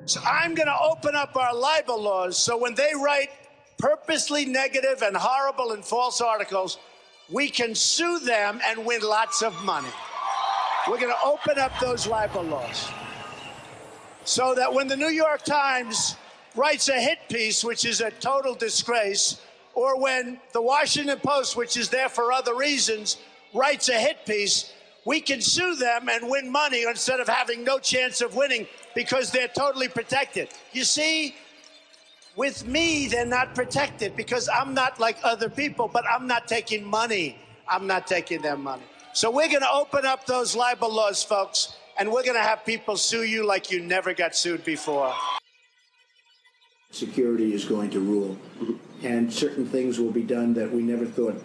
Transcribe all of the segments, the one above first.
So I'm going to open up our libel laws so when they write purposely negative and horrible and false articles, we can sue them and win lots of money. We're going to open up those libel laws so that when the New York Times writes a hit piece, which is a total disgrace, or when the Washington Post, which is there for other reasons, writes a hit piece, we can sue them and win money instead of having no chance of winning because they're totally protected. You see, with me, they're not protected because I'm not like other people, but I'm not taking money. I'm not taking their money. So we're going to open up those libel laws, folks, and we're going to have people sue you like you never got sued before. Security is going to rule, and certain things will be done that we never thought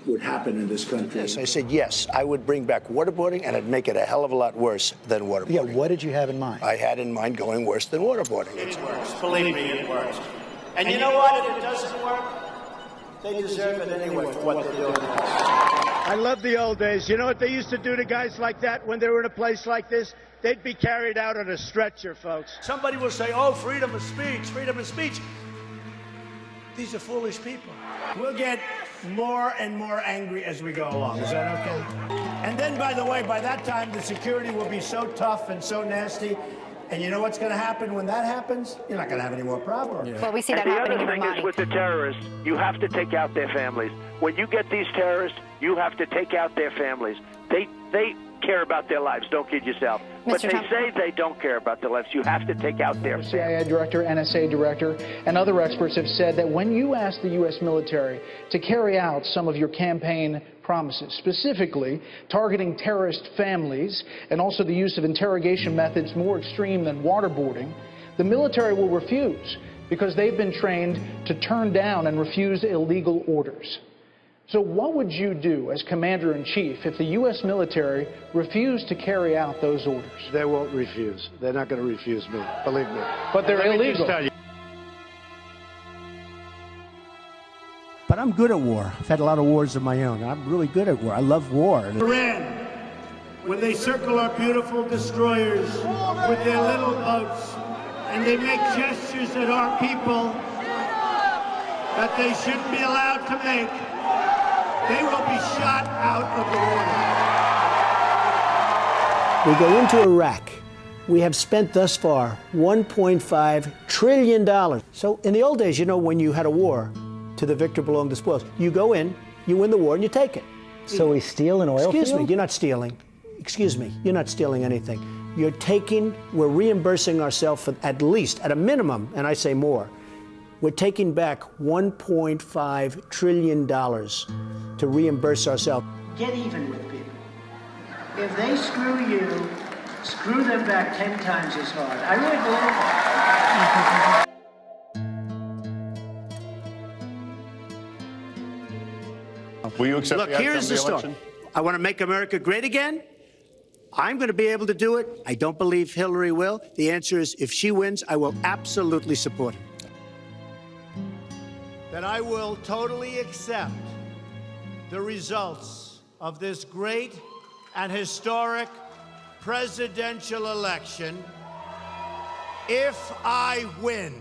would happen in this country. Yes, I said yes, I would bring back waterboarding, and I'd make it a hell of a lot worse than waterboarding. Yeah, what did you have in mind? I had in mind going worse than waterboarding. It works. Believe me, it works. And you know what? If it doesn't work, they deserve it anyway for what they're doing. I love the old days. You know what they used to do to guys like that when they were in a place like this? They'd be carried out on a stretcher, folks. Somebody will say, oh, freedom of speech, freedom of speech. These are foolish people. We'll get more and more angry as we go along. Is that okay? And then, by the way, by that time, the security will be so tough and so nasty. And you know what's going to happen when that happens? You're not going to have any more problems. Yeah. Well, we see that happening in Ramadi. The other thing is with the terrorists, you have to take out their families. When you get these terrorists, you have to take out their families. They care about their lives. Don't kid yourself. But they say they don't care about their lives. You have to take out their families. CIA director, NSA director, and other experts have said that when you ask the U.S. military to carry out some of your campaign promises, specifically targeting terrorist families and also the use of interrogation methods more extreme than waterboarding, the military will refuse because they've been trained to turn down and refuse illegal orders. So what would you do as Commander-in-Chief if the U.S. military refused to carry out those orders? They won't refuse. They're not going to refuse me, believe me. But they're illegal. But I'm good at war. I've had a lot of wars of my own. I'm really good at war. I love war. Iran, when they circle our beautiful destroyers with their little boats, and they make gestures at our people that they shouldn't be allowed to make, they will be shot out of the water. We go into Iraq. We have spent thus far $1.5 trillion. So in the old days, you know, when you had a war, to the victor belonged the spoils. You go in, you win the war, and you take it. So we steal an oil field? Excuse me, you're not stealing. Excuse me, you're not stealing anything. You're taking, we're reimbursing ourselves for at least, at a minimum, and I say more, we're taking back $1.5 trillion to reimburse ourselves. Get even with people. If they screw you, screw them back 10 times as hard. I really believe that. Will you accept Look, the outcome here's of the the story. election? I want to make America great again. I'm going to be able to do it. I don't believe Hillary will. The answer is, if she wins, I will absolutely support her. That I will totally accept the results of this great and historic presidential election if I win.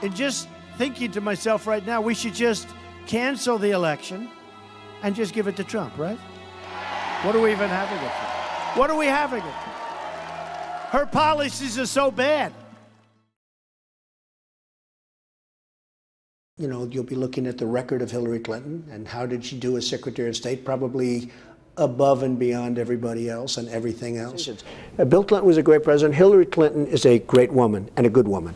And just thinking to myself right now, we should just cancel the election and just give it to Trump, right? What are we even having it for? What are we having it for? Her policies are so bad. You know, you'll be looking at the record of Hillary Clinton and how did she do as Secretary of State, probably above and beyond everybody else and everything else. Bill Clinton was a great president. Hillary Clinton is a great woman and a good woman.